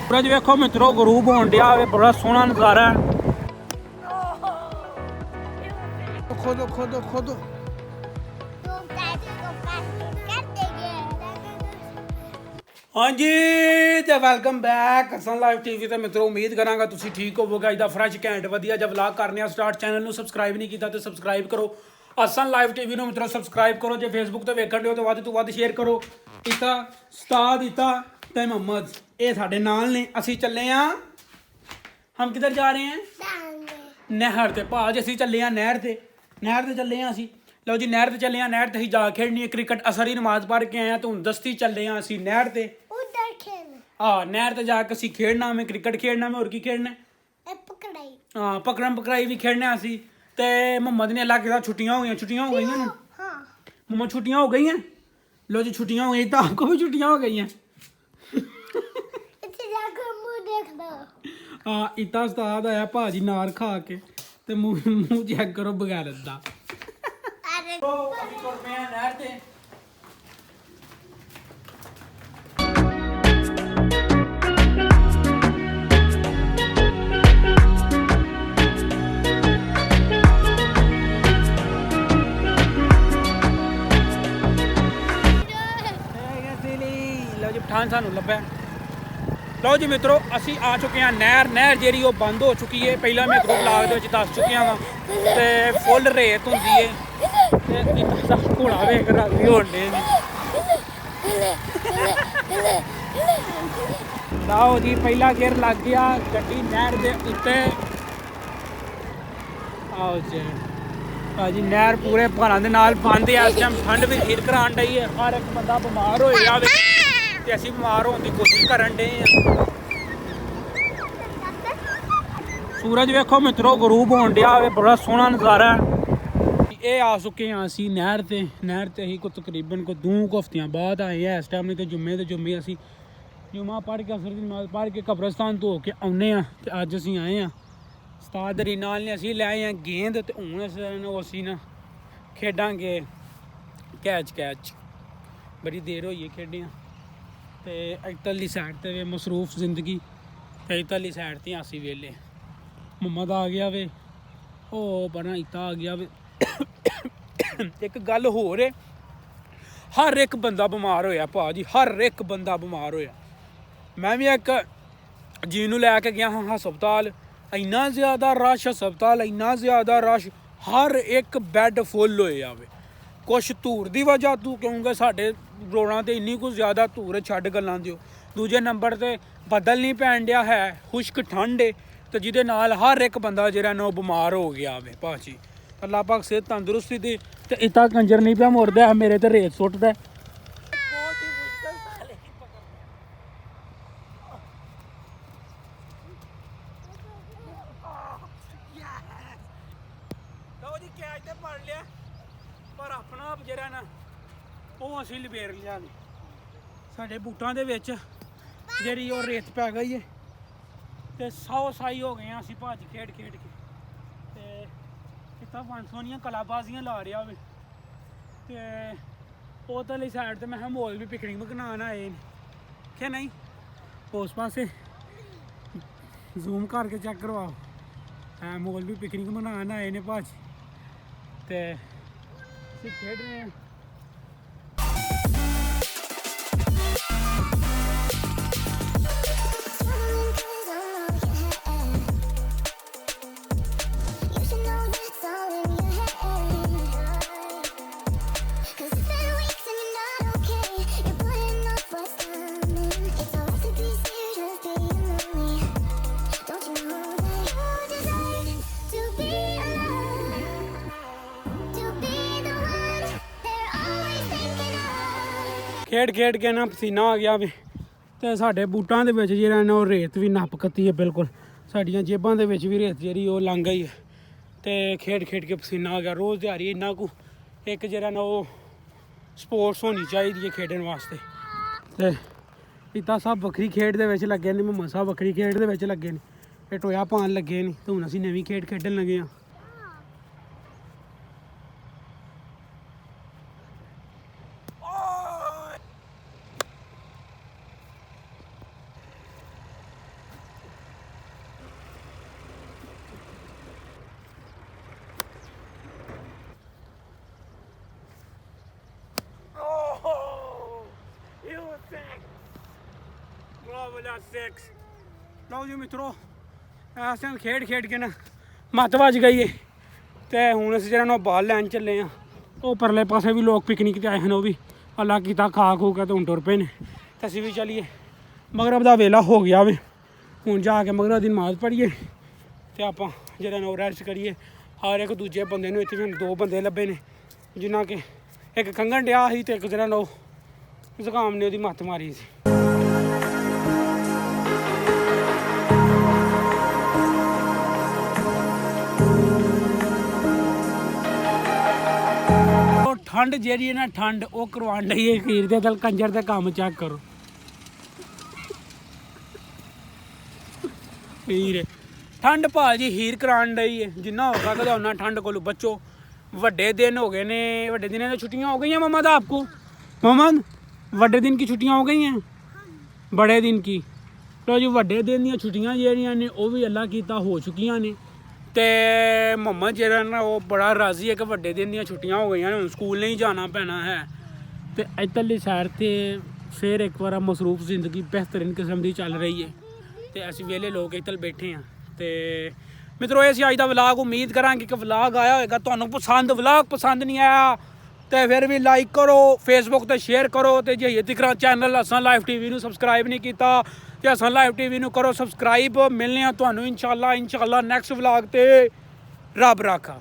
सूरज वेखो मित्रों गरूब होन दिया बड़ा सोहना नज़ारा है। खोदो खोदो खोदो। हाँ जी तो welcome back Hasan live TV तो मित्रों उम्मीद करांगा तुसी ठीक होवोगे। अज दा फ्रैश घैंट वधिया जब व्लॉग करने स्टार्ट। चैनल नूं सबसक्राइब नहीं किया तो सबसक्राइब करो। हसन लाइव टीवी नूं मित्रों सबसक्राइब करो। जो फेसबुक तो वेखण दे हो तो वध शेयर करो। इता उस्ताद इता ते मोहम्मद ये साडे नाल ने। असी चले हाँ हम किधर जा रहे हैं नहर ते भाज। असी चले हाँ नहर ते चले हाँ असी। लो जी नहर ते चले हाँ। नहर ते असीं जा खेडनी है क्रिकेट। असर ही नमाज पढ़ के आए हैं तो हुण दस्ती चले हाँ असी नहर ते। हाँ नहर ते जाके असीं खेडना में क्रिकेट खेडना में। होर की खेडना पकड़ाई। हाँ पकड़म पकड़ाई भी खेडने असीं। ते मोहम्मद ने अल्लाह के साथ छुट्टियां हो गई ना मोहम्मद छुट्टियां हो गई हैं। लो जी छुट्टियां हो गई तो आपको भी छुट्टियां हो गई हैं। हाँ इतना उस्ताद आया भाजी नार खा के ते मुंह चेक करो बगैर दा। नहर ते पठान सानू लभा। लो जी मित्रों असी आ चुके हैं नहर जी बंद हो चुकी है। पहला मैं एक दो ब्लॉग दस चुकिया वा तो फुल रेत होंगी है। घोड़ा वेख राजी होने लाओ जी पहला गेर लग गया गड्डी नहर के उत्ते। आओ जी हाँ जी नहर पूरे भारां दे नाल बंद है। इस टाइम ठंड भी फील करान डई है। हर एक बंदा बीमार हो जाए ते असीं बीमार होने की कोशिश करन डे हैं। सूरज वेखो मित्रों गरूब होन दिया बड़ा सोहना नज़ारा है। ये आ चुके हैं असी नहर ते असीं को तकरीबन को 2 हफ्तियां बाद आए हैं। इस टाइम नहीं तो जुम्मे असीं जुम्मा पढ़ के असर दी नमाज पढ़ के कब्रस्तान धो के आने तो अज असीं आए हैं उस्ताद दी नाल ने। असीं लै आए हैं गेंद ते हुण असीं ना खेडांगे कैच। बड़ी देर होई है खेडियां ते इधरली साइड ते मसरूफ जिंदगी ते इधरली साइड ते असीं वेले। मोहम्मद आ गया वे ओ बना इता आ गया वे। एक गल होर है हर एक बंदा बीमार होया भाजी हर एक बंदा बीमार होया। मैं भी एक जी नूं लैके गया हाँ हस्पताल। इन्ना ज़्यादा रश हस्पताल इन्ना ज़्यादा रश हर एक बैड फुल होए आवे। कुछ धूड़ की वजह तू क्योंकि साढ़े रोडां ते इन्नी कुछ ज़्यादा धूड़ छड्ड गल्लां दिओ। दूजे नंबर ते बदल नहीं पैन दिया है खुश्क ठंड है तो जिहदे नाल हर एक बंदा जिहड़ा ना बीमार हो गया वे भाजी। अल्लाह पाक सेहत तंदुरुस्ती दी ते इतना कंजर नहीं पिया मुड़दा है मेरे ते रेत सुट्टदा। पर अपना जरा ना वो असीं लबेर लिया साढ़े बूटां दे विच जेह्ड़ी ओह् रेत पै गई है ते 100 साई हो गए असीं भज खेड के ते इतना बन सोहनियां कलाबाजियां ला रहा वे ते उधरली साइड ते मैं मॉल भी पिकनिक मनान आए क्या नहीं उस पासे जूम करके चेक करवाओ मॉल भी पिकनिक मनान आए ने भाजी ते खेड रहे हैं। खेड के ना पसीना आ गया वे ते साढ़े बूटां दे विच जेह्ड़ा ना ओह् रेत भी नप कत्ती है बिल्कुल। साडियां जेबां दे विच भी रेत जेह्ड़ी ओह् लंघ गई है ते खेड के पसीना आ गया। रोज़ दिहाड़ी इन्ना कु एक जेह्ड़ा ना ओह् स्पोर्ट्स होनी चाहिदी है खेडन वास्ते ते इतना सब बक्खरी खेड दे विच लग्गे ने। मोहम्मद साहब बक्खरी खेड दे विच लग्गे ने ते टोया पान लगे ने ते हुण असीं नवीं खेड खेडन लगे हाँ। ਲਓ ਜੀ ਮਿੱਤਰੋ ਇਸ ਟਾਈਮ ਖੇਡ ਕੇ ਨਾ ਮੱਤ ਵੱਜ ਗਈ ਏ ਤੇ ਹੁਣ ਅਸੀਂ ਜਿਹੜਾ ਨਾ ਬਾਲ ਲੈਣ ਚੱਲੇ ਆ। ਉਹ ਪਰਲੇ ਪਾਸੇ ਵੀ ਲੋਕ ਪਿਕਨਿਕ ਤੇ ਆਏ ਹਨ, ਉਹ ਵੀ ਅੱਲਾ ਕੀਤਾ ਖਾ ਖੂ ਕੇ ਤੇ ਹੁਣ ਤੁਰ ਪਏ ਨੇ ਤੇ ਅਸੀਂ ਵੀ ਚੱਲੀਏ। ਮਗਰਬ ਦਾ ਵੇਲਾ ਹੋ ਗਿਆ ਵੇ, ਹੁਣ ਜਾ ਕੇ ਮਗਰਬ ਦੀ ਨਮਾਜ਼ ਪੜ੍ਹੀਏ ਤੇ ਆਪਾਂ ਜਿਹੜਾ ਨਾ ਰੈਸਟ ਕਰੀਏ। ਹਰ ਇੱਕ ਦੂਜੇ ਬੰਦੇ ਨੂੰ ਇੱਥੇ ਸਾਨੂੰ 2 ਬੰਦੇ ਲੱਭੇ ਨੇ ਜਿਨ੍ਹਾਂ ਕਿ ਇੱਕ ਖੰਘਣ ਡਿਆ ਸੀ ਤੇ ਇੱਕ ਜਿਹੜਾ ਨਾ ਉਹ ਜ਼ੁਕਾਮ ਨੇ ਉਹਦੀ ਮੱਤ ਮਾਰੀ ਸੀ। ਠੰਡ ਜਿਹੜੀ ਹੈ ਨਾ ਠੰਡ ਉਹ ਕਰਵਾਉਣ ਡਈ ਹੈ ਖੀਰ ਦੇ ਦਲ ਕੰਜਰ ਦੇ ਕੰਮ ਚੈੱਕ ਕਰੋ। ਹੀਰ ਠੰਡ ਭਾਜੀ ਹੀਰ ਕਰਾਉਣ ਡਈ ਹੈ, ਜਿੰਨਾ ਹੋ ਸਕਦਾ ਉਹਨਾਂ ਠੰਡ ਕੋਲੋਂ ਬਚੋ। ਵੱਡੇ ਦਿਨ ਹੋ ਗਏ ਨੇ, ਵੱਡੇ ਦਿਨਾਂ ਦੀ ਛੁੱਟੀਆਂ ਹੋ ਗਈਆਂ ਮਮਾ ਦਾ ਆਪਕੋ? ਮਮਾ ਵੱਡੇ ਦਿਨ ਕੀ ਛੁੱਟੀਆਂ ਹੋ ਗਈਆਂ? ਬੜੇ ਦਿਨ ਕੀ? ਲੋ ਜੀ ਵੱਡੇ ਦਿਨ ਦੀਆਂ ਛੁੱਟੀਆਂ ਜਿਹੜੀਆਂ ਨੇ ਉਹ ਵੀ ਅੱਲਾ ਕੀਤਾ ਹੋ ਚੁੱਕੀਆਂ ਨੇ ਤੇ ਮੰਮਾ ਜਿਹੜਾ ਨਾ ਉਹ ਬੜਾ ਰਾਜ਼ੀ ਹੈ ਕਿ ਵੱਡੇ ਦਿਨ ਦੀਆਂ ਛੁੱਟੀਆਂ ਹੋ ਗਈਆਂ ਨੇ, ਹੁਣ ਸਕੂਲ ਨਹੀਂ ਜਾਣਾ ਪੈਣਾ ਹੈ। ਤੇ ਇੱਧਰਲੀ ਸਾਈਡ 'ਤੇ ਫਿਰ ਇੱਕ ਵਾਰ ਮਸਰੂਫ ਜ਼ਿੰਦਗੀ ਬਿਹਤਰੀਨ ਕਿਸਮ ਦੀ ਚੱਲ ਰਹੀ ਹੈ ਤੇ ਅਸੀਂ ਵਿਹਲੇ ਲੋਕ ਇੱਧਰ ਬੈਠੇ ਹਾਂ। ਤੇ ਮਿੱਤਰੋ ਇਹ ਅਸੀਂ ਅੱਜ ਦਾ ਵਲਾਗ ਉਮੀਦ ਕਰਾਂਗੇ ਕਿ ਵਲਾਗ ਆਇਆ ਹੋਏਗਾ ਤੁਹਾਨੂੰ ਪਸੰਦ। ਵਲਾਗ ਪਸੰਦ ਨਹੀਂ ਆਇਆ ਤੇ ਫਿਰ ਵੀ ਲਾਈਕ ਕਰੋ, ਫੇਸਬੁੱਕ ਤੇ ਸ਼ੇਅਰ ਕਰੋ ਤੇ ਜੇ ਤਿਕਰਾ ਚੈਨਲ ਹਸਨ ਲਾਈਵ TV ਨੂੰ ਸਬਸਕ੍ਰਾਈਬ ਨਹੀਂ ਕੀਤਾ ਤੇ ਹਸਨ ਲਾਈਵ TV ਨੂੰ ਕਰੋ ਸਬਸਕ੍ਰਾਈਬ। ਮਿਲਨੇ ਆ ਤੁਹਾਨੂੰ ਇਨਸ਼ਾਅੱਲਾ ਨੈਕਸਟ ਵਲਾਗ ਤੇ। ਰੱਬ ਰਾਖਾ।